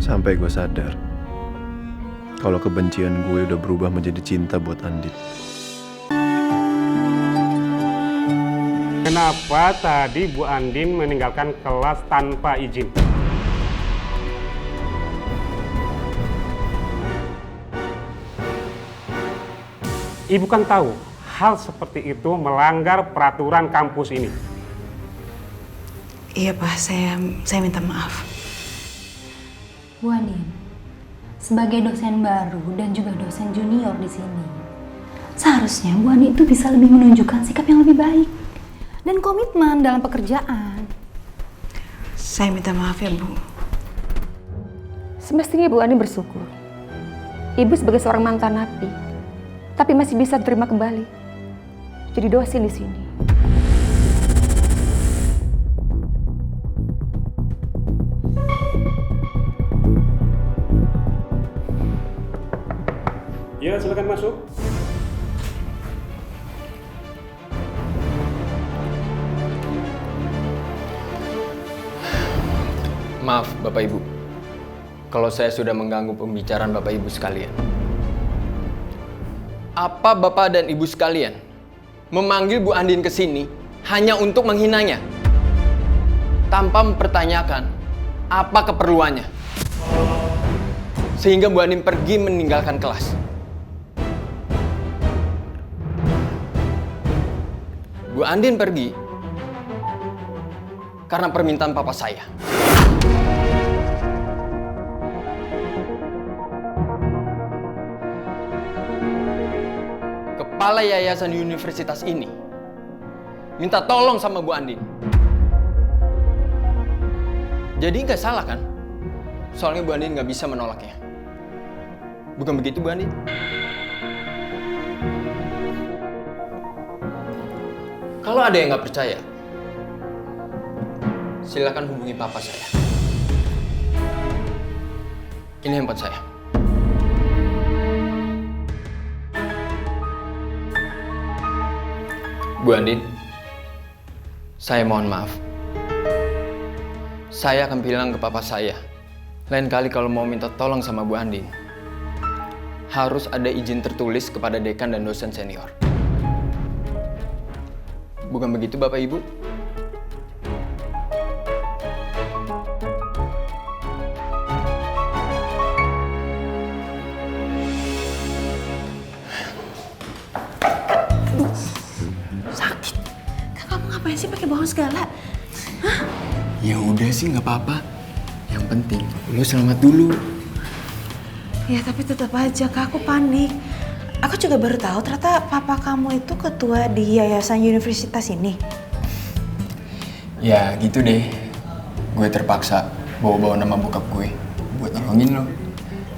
Sampai gue sadar kalau kebencian gue udah berubah menjadi cinta buat Andin. Kenapa tadi Bu Andin meninggalkan kelas tanpa izin? Ibu kan tahu hal seperti itu melanggar peraturan kampus ini. Iya Pak, saya minta maaf. Bu Andin, sebagai dosen baru dan juga dosen junior di sini, seharusnya Bu Andin itu bisa lebih menunjukkan sikap yang lebih baik dan komitmen dalam pekerjaan. Saya minta maaf ya Bu. Semestinya Bu Andin bersyukur. Ibu sebagai seorang mantan napi, tapi masih bisa terima kembali jadi dosen di sini. Ya, silakan masuk. Maaf Bapak Ibu, kalau saya sudah mengganggu pembicaraan Bapak Ibu sekalian. Apa Bapak dan Ibu sekalian memanggil Bu Andin ke sini hanya untuk menghinanya? Tanpa mempertanyakan apa keperluannya. Sehingga Bu Andin pergi meninggalkan kelas. Bu Andin pergi karena permintaan papa saya. Kepala yayasan universitas ini minta tolong sama Bu Andin. Jadi nggak salah kan? Soalnya Bu Andin nggak bisa menolaknya. Bukan begitu Bu Andin? Kalau ada yang nggak percaya, silakan hubungi papa saya. Ini handphone saya. Bu Andin, saya mohon maaf. Saya akan bilang ke papa saya. Lain kali kalau mau minta tolong sama Bu Andin, harus ada izin tertulis kepada dekan dan dosen senior. Bukan begitu Bapak Ibu? Sakit. Kamu ngapain sih pakai bohong segala? Hah? Ya udah sih nggak apa-apa. Yang penting lu selamat dulu. Ya tapi tetap aja Kak, aku panik. Aku juga baru tahu ternyata papa kamu itu ketua di yayasan universitas ini. Ya gitu deh. Gue terpaksa bawa-bawa nama bokap gue buat nolongin lo.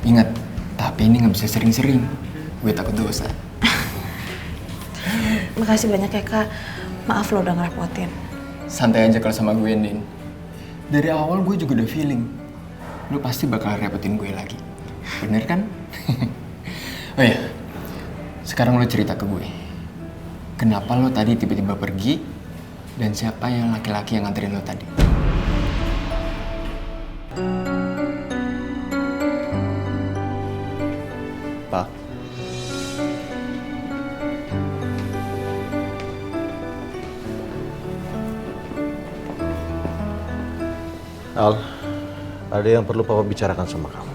Ingat, tapi ini nggak bisa sering-sering. Gue takut dosa. Makasih banyak ya Kak. Maaf lo udah ngerepotin. Santai aja kalau sama gue, Din. Dari awal gue juga udah feeling lo pasti bakal repotin gue lagi. Bener kan? Oh ya, sekarang lo cerita ke gue. Kenapa lo tadi tiba-tiba pergi dan siapa yang laki-laki yang nganterin lo tadi? Pak. Al, ada yang perlu Papa bicarakan sama kamu.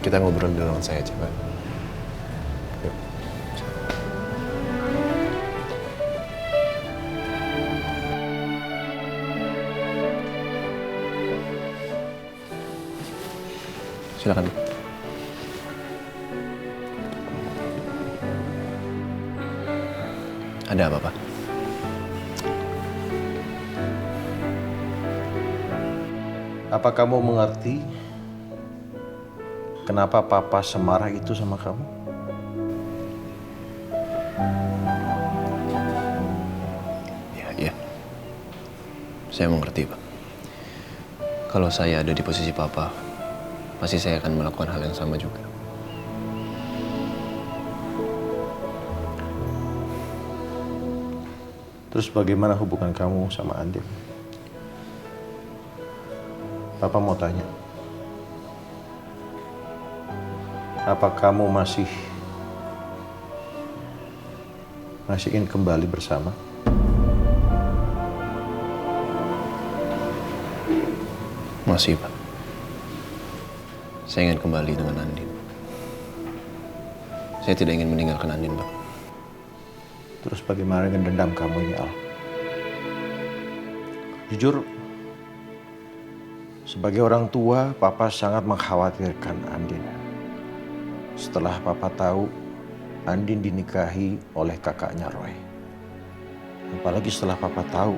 Kita ngobrol di ruangan saya aja, Pak. Yuk. Silakan. Ada apa, Pak? Apa kamu mengerti kenapa Papa semarah itu sama kamu? Ya. Saya mengerti, Pak. Kalau saya ada di posisi Papa, pasti saya akan melakukan hal yang sama juga. Terus bagaimana hubungan kamu sama Andin? Papa mau tanya. Apa kamu masih ingin kembali bersama? Masih, Pak. Saya ingin kembali dengan Andin. Saya tidak ingin meninggalkan Andin, Pak. Terus bagaimana dengan dendam kamu ini, Al? Jujur, sebagai orang tua, Papa sangat mengkhawatirkan Andin. Setelah Papa tahu Andin dinikahi oleh kakaknya Roy. Apalagi setelah Papa tahu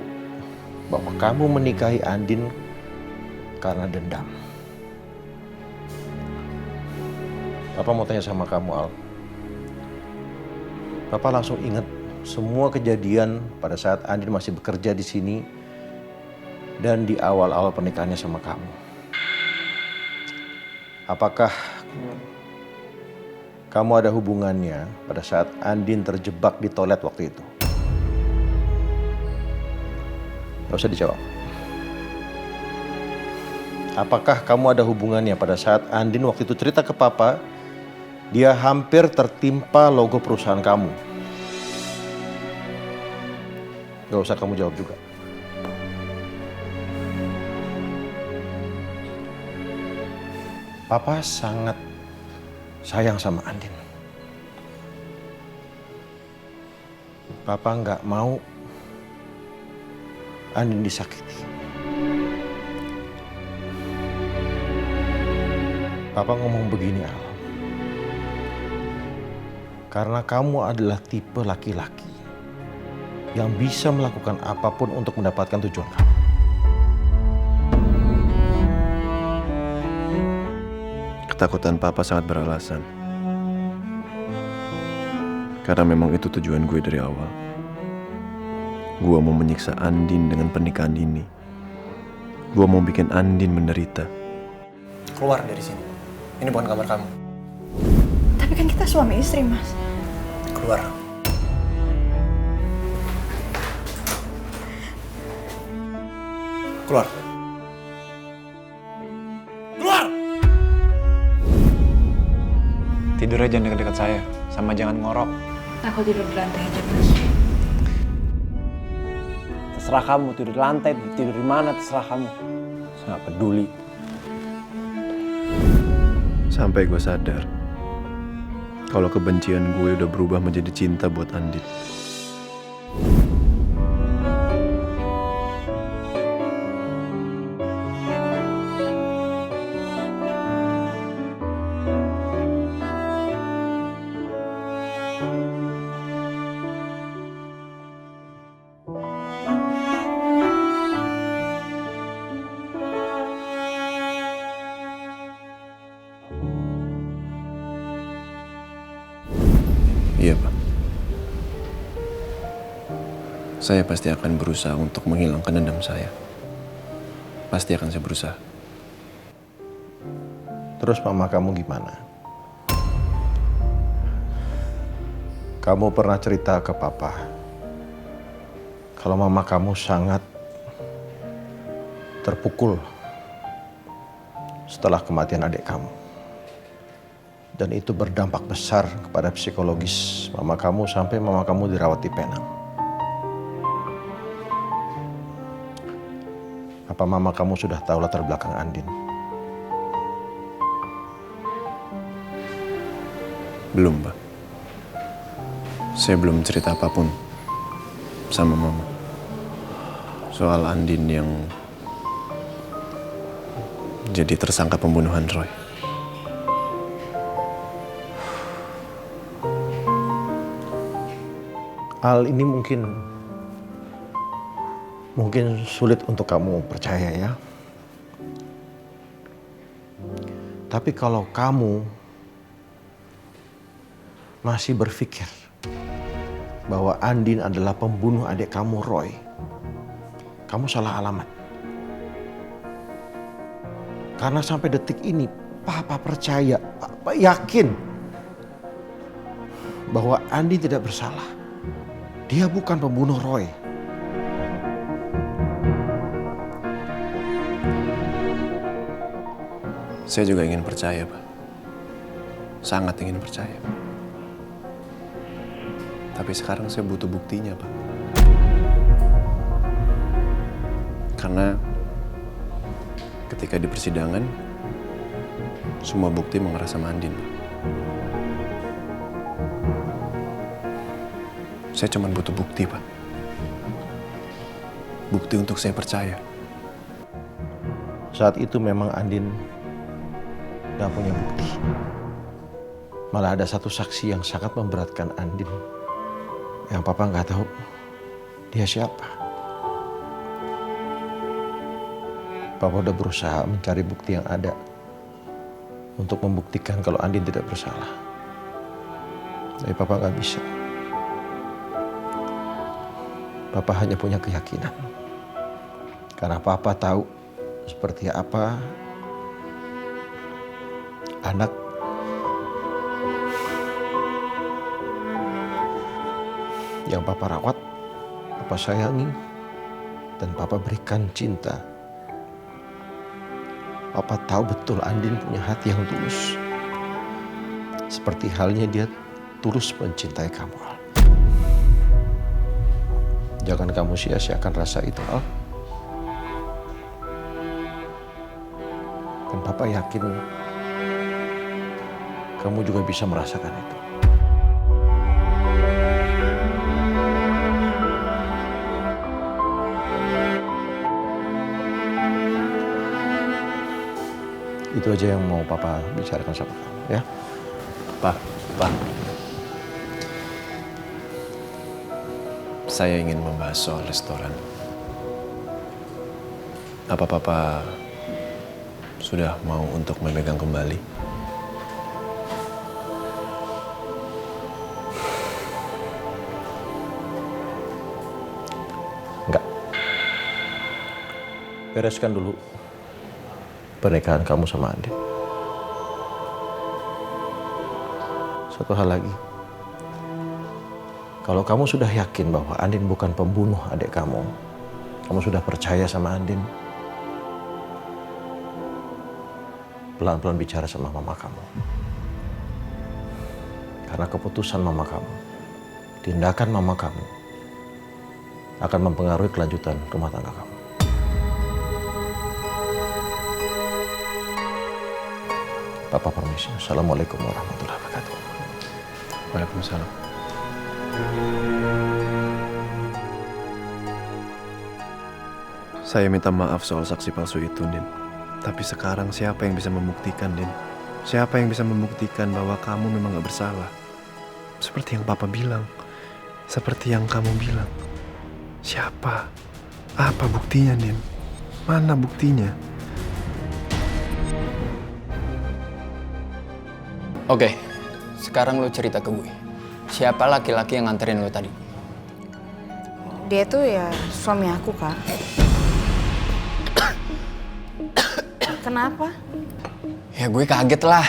bahwa kamu menikahi Andin karena dendam. Papa mau tanya sama kamu, Al. Papa langsung ingat semua kejadian pada saat Andin masih bekerja di sini dan di awal-awal pernikahannya sama kamu. Apakah kamu ada hubungannya pada saat Andin terjebak di toilet waktu itu? Gak usah dijawab. Apakah kamu ada hubungannya pada saat Andin waktu itu cerita ke Papa, dia hampir tertimpa logo perusahaan kamu? Gak usah kamu jawab juga. Papa sangat sayang sama Andin. Papa nggak mau Andin disakiti. Papa ngomong begini, Al. Karena kamu adalah tipe laki-laki yang bisa melakukan apapun untuk mendapatkan tujuan kamu. Ketakutan Papa sangat beralasan. Karena memang itu tujuan gue dari awal. Gue mau menyiksa Andin dengan pernikahan ini. Gue mau bikin Andin menderita. Keluar dari sini. Ini bukan kamar kamu. Tapi kan kita suami istri, Mas. Keluar. Keluar. Keluar! Tidur aja dekat-dekat saya. Sama jangan ngorok. Aku tidur di lantai aja, Mas. Terserah kamu tidur di lantai, tidur di mana, terserah kamu. Saya nggak peduli. Sampai gue sadar kalau kebencian gue udah berubah menjadi cinta buat Andin. Iya, Pak. Saya pasti akan berusaha untuk menghilangkan dendam saya. Pasti akan saya berusaha. Terus mama kamu gimana? Kamu pernah cerita ke Papa kalau mama kamu sangat terpukul setelah kematian adik kamu. Dan itu berdampak besar kepada psikologis mama kamu sampai mama kamu dirawat di Penang. Apa mama kamu sudah tahu latar belakang Andin? Belum, Pak. Saya belum cerita apapun sama Mama soal Andin yang jadi tersangka pembunuhan Roy. Hal ini mungkin sulit untuk kamu percaya ya. Tapi kalau kamu masih berpikir bahwa Andin adalah pembunuh adik kamu Roy, kamu salah alamat. Karena sampai detik ini Papa percaya, Papa yakin bahwa Andin tidak bersalah. Dia bukan pembunuh Roy. Saya juga ingin percaya, Pak. sangat ingin percaya. Tapi sekarang saya butuh buktinya, Pak. Karena ketika di persidangan, semua bukti mengarah sama Andin. Saya cuma butuh bukti, Pak. Bukti untuk saya percaya. Saat itu memang Andin gak punya bukti. Malah ada satu saksi yang sangat memberatkan Andin. Yang papa nggak tahu dia siapa. Papa udah berusaha mencari bukti yang ada untuk membuktikan kalau Andin tidak bersalah. Tapi papa nggak bisa. Papa hanya punya keyakinan. Karena papa tahu seperti apa anak yang papa rawat, papa sayangi, dan papa berikan cinta. Papa tahu betul Andin punya hati yang tulus. Seperti halnya dia tulus mencintai kamu, Al. Jangan kamu sia-siakan rasa itu, Al. Dan papa yakin kamu juga bisa merasakan itu. Itu aja yang mau papa bicarakan sama kamu, ya. Pak. Saya ingin membahas soal restoran. Apa papa sudah mau untuk memegang kembali? Enggak. Bereskan dulu pernikahan kamu sama Andin. Satu hal lagi. Kalau kamu sudah yakin bahwa Andin bukan pembunuh adik kamu sudah percaya sama Andin, pelan-pelan bicara sama mama kamu. Karena keputusan mama kamu, tindakan mama kamu akan mempengaruhi kelanjutan rumah tangga kamu. Papa permisi. Assalamualaikum warahmatullahi wabarakatuh. Waalaikumsalam. Saya minta maaf soal saksi palsu itu, Din. Tapi sekarang siapa yang bisa membuktikan, Din? Siapa yang bisa membuktikan bahwa kamu memang gak bersalah? Seperti yang Papa bilang. Seperti yang kamu bilang. Siapa? Apa buktinya, Din? Mana buktinya? Oke, sekarang lo cerita ke gue. Siapa laki-laki yang nganterin lo tadi? Dia tuh ya suami aku, Kak. Kenapa? Ya gue kaget lah.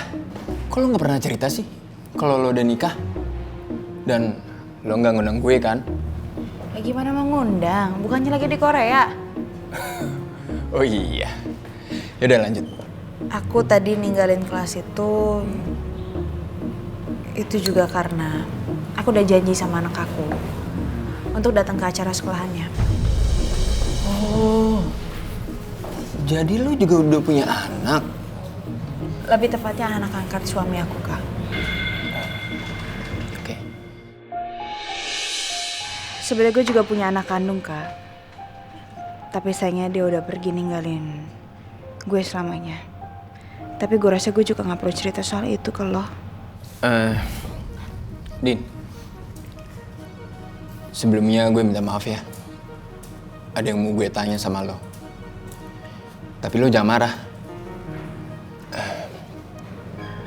Kok lo gak pernah cerita sih kalau lo udah nikah? Dan lo gak ngundang gue kan? Ya gimana mau ngundang? Bukannya lagi di Korea? Oh iya. Yaudah lanjut. Aku tadi ninggalin kelas itu juga karena aku udah janji sama anak aku untuk datang ke acara sekolahannya. Oh, jadi lo juga udah punya anak? Lebih tepatnya anak angkat suami aku, Kak. Oke. Sebenarnya gue juga punya anak kandung, Kak. Tapi sayangnya dia udah pergi ninggalin gue selamanya. Tapi gue rasa gue juga gak perlu cerita soal itu ke lo. Din, sebelumnya gue minta maaf ya. Ada yang mau gue tanya sama lo. Tapi lo jangan marah.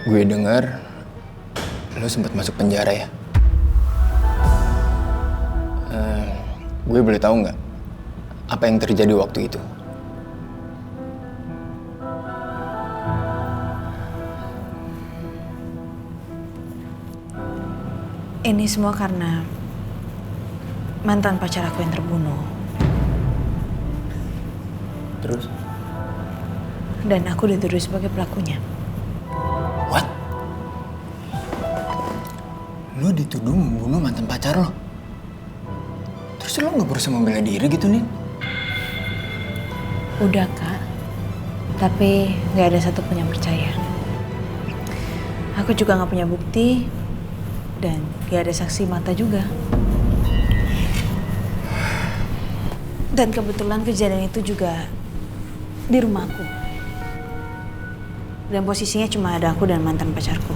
Gue denger lo sempat masuk penjara ya. Gue boleh tahu nggak apa yang terjadi waktu itu? Ini semua karena mantan pacar aku yang terbunuh. Terus? Dan aku dituduh sebagai pelakunya. What? Lo dituduh membunuh mantan pacar lo. Terus lo nggak berusaha membela diri gitu nih? Udah Kak, tapi nggak ada satupun yang percaya. Aku juga nggak punya bukti dan nggak ada saksi mata juga. Dan kebetulan kejadian itu juga di rumahku. Dan posisinya cuma ada aku dan mantan pacarku.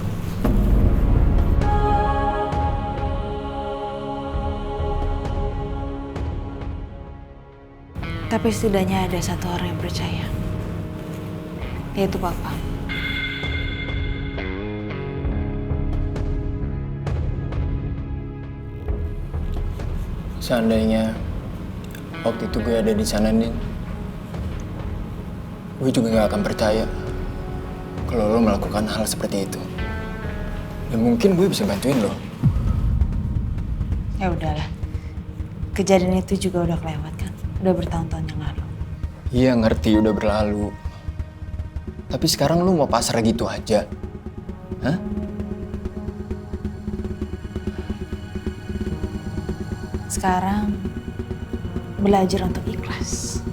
Tapi setidaknya ada satu orang yang percaya, yaitu Papa. Seandainya waktu itu gue ada di sana, Nin, gue juga gak akan percaya kalau lo melakukan hal seperti itu. Dan mungkin gue bisa bantuin lo. Ya udahlah, kejadian itu juga udah kelewat kan, udah bertahun-tahun yang lalu. Iya ngerti udah berlalu. Tapi sekarang lo mau pasrah gitu aja? Hah? Sekarang belajar untuk ikhlas.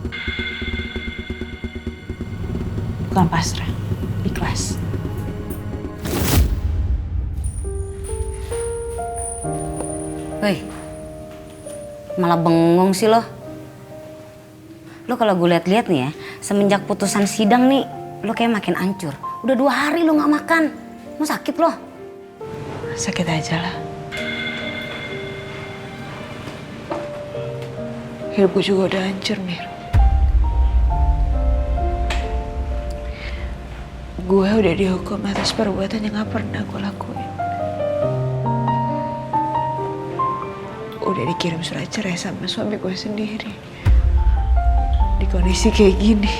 Bukan pasrah, ikhlas. Woi, malah bengong sih lo. Lo kalau gue lihat-lihat nih ya, semenjak putusan sidang nih, lo kayak makin hancur. Udah 2 hari lo nggak makan, mau sakit lo? Sakit aja lah. Hidupku juga udah hancur, Mir. Gue udah dihukum atas perbuatan yang gak pernah gue lakuin. Udah dikirim surat cerai sama suami gue sendiri. Di kondisi kayak gini.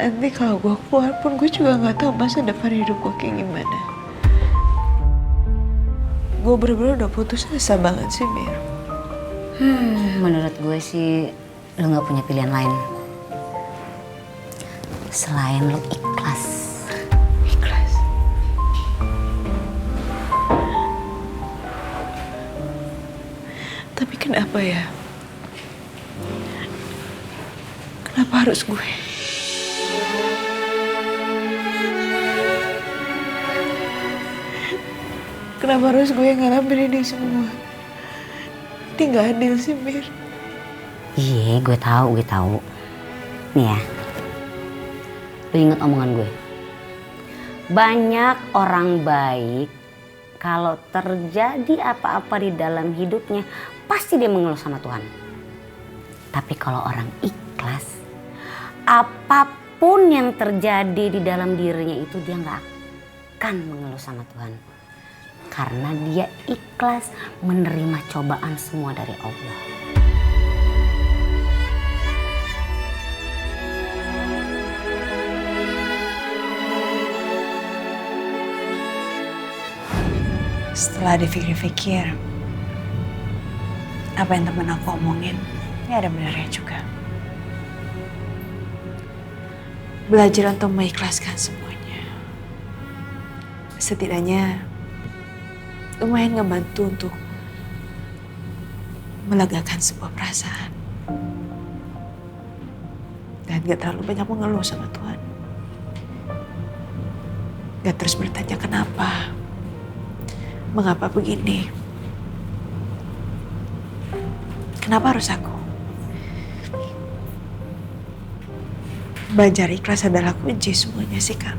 Nanti kalau gue keluar pun gue juga gak tahu masa depan hidup gue kayak gimana. Gue bener-bener udah putus asa banget sih, Mir. Menurut gue sih lo nggak punya pilihan lain selain lo ikhlas. Ikhlas. Tapi kenapa ya? Kenapa harus gue? Kenapa harus gue yang ngalamin ini semua? Ini gak adil sih, Mir. Iya, gue tahu. Nih ya, lo inget omongan gue. Banyak orang baik kalau terjadi apa-apa di dalam hidupnya pasti dia mengeluh sama Tuhan. Tapi kalau orang ikhlas, apapun yang terjadi di dalam dirinya itu dia nggak akan mengeluh sama Tuhan. Karena dia ikhlas menerima cobaan semua dari Allah. Setelah dipikir-pikir, apa yang temen aku omongin, ya ada benarnya juga. Belajar untuk mengikhlaskan semuanya. Setidaknya lumayan ngebantu untuk melegakan sebuah perasaan. Dan gak terlalu banyak mengeluh sama Tuhan. Gak terus bertanya kenapa. Mengapa begini? Kenapa harus aku? Belajar ikhlas adalah kunci semuanya sih, Kak.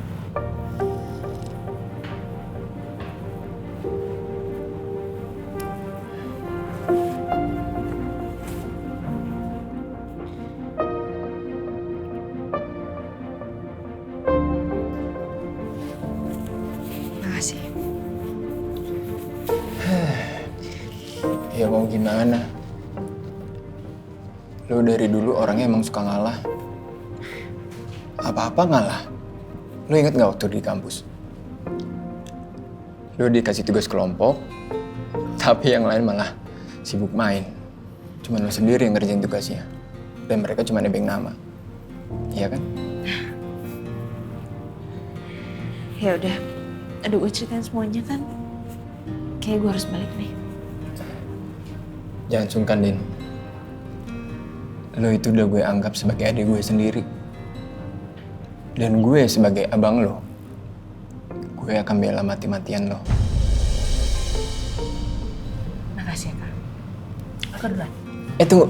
Makasih. Ya mau gimana? Lo dari dulu orangnya emang suka ngalah. Apa-apa ngalah. Lo inget gak waktu di kampus? Lo dikasih tugas kelompok, tapi yang lain malah sibuk main. Cuma lo sendiri yang ngerjain tugasnya. Dan mereka cuma nebeng nama. Iya kan? Ya udah, Aduh, gue ceritain semuanya kan. Kayak gue harus balik nih. Jangan sungkan, Din. Lo itu udah gue anggap sebagai adik gue sendiri. Dan gue sebagai abang lo, gue akan bela mati-matian lo. Makasih ya, Kak. Aku duluan. Tunggu.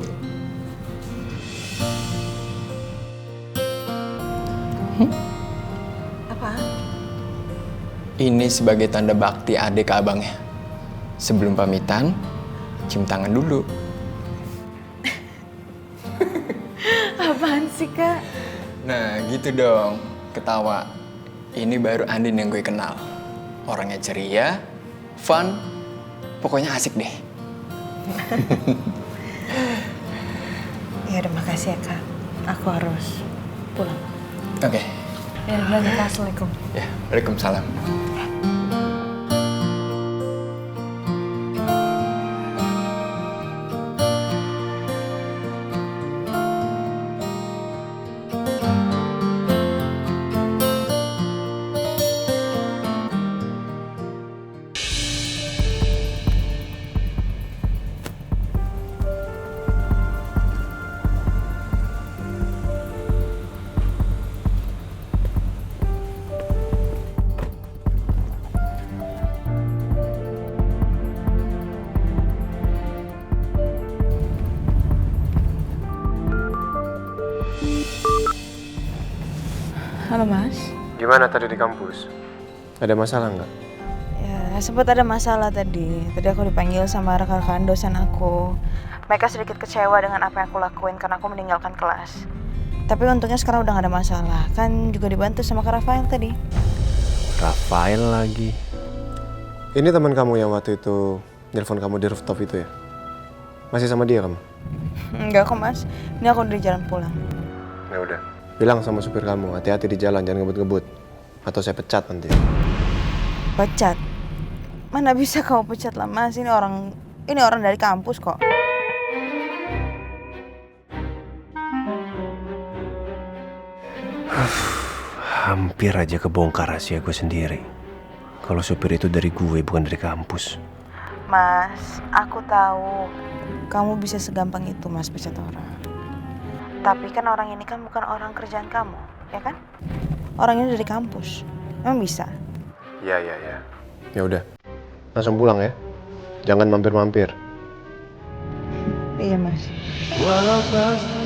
Apa? Ini sebagai tanda bakti adik ke abangnya. Sebelum pamitan, cium tangan dulu. Apaan sih, Kak? Nah, gitu dong. Ketawa. Ini baru Andin yang gue kenal. Orangnya ceria, fun, pokoknya asik deh. Ya udah, makasih ya, Kak. Aku harus pulang. Oke. Ya, bye, Kak. Assalamualaikum. Ya, waalaikumsalam. Halo, Mas. Gimana tadi di kampus? Ada masalah nggak? Ya, sempat ada masalah tadi. Tadi aku dipanggil sama rekan-rekan dosen aku. Mereka sedikit kecewa dengan apa yang aku lakuin karena aku meninggalkan kelas. Tapi untungnya sekarang udah gak ada masalah. Kan juga dibantu sama Kak Rafael tadi. Rafael lagi. Ini teman kamu yang waktu itu nelpon kamu di rooftop itu ya? Masih sama dia kamu? Enggak kok, Mas. Ini aku udah di jalan pulang. Ya udah. Bilang sama supir kamu, hati-hati di jalan, jangan ngebut-ngebut. Atau saya pecat nanti. Pecat? Mana bisa kamu pecat lah, Mas. Ini orang dari kampus kok. Hampir aja kebongkar rahasia gue sendiri. Kalau supir itu dari gue, bukan dari kampus. Mas, aku tahu kamu bisa segampang itu, Mas, pecat orang. Tapi kan orang ini kan bukan orang kerjaan kamu, ya kan? Orang ini dari kampus. Emang bisa? Iya. Ya udah. Langsung pulang ya. Jangan mampir-mampir. Iya, Mas. Walau pasti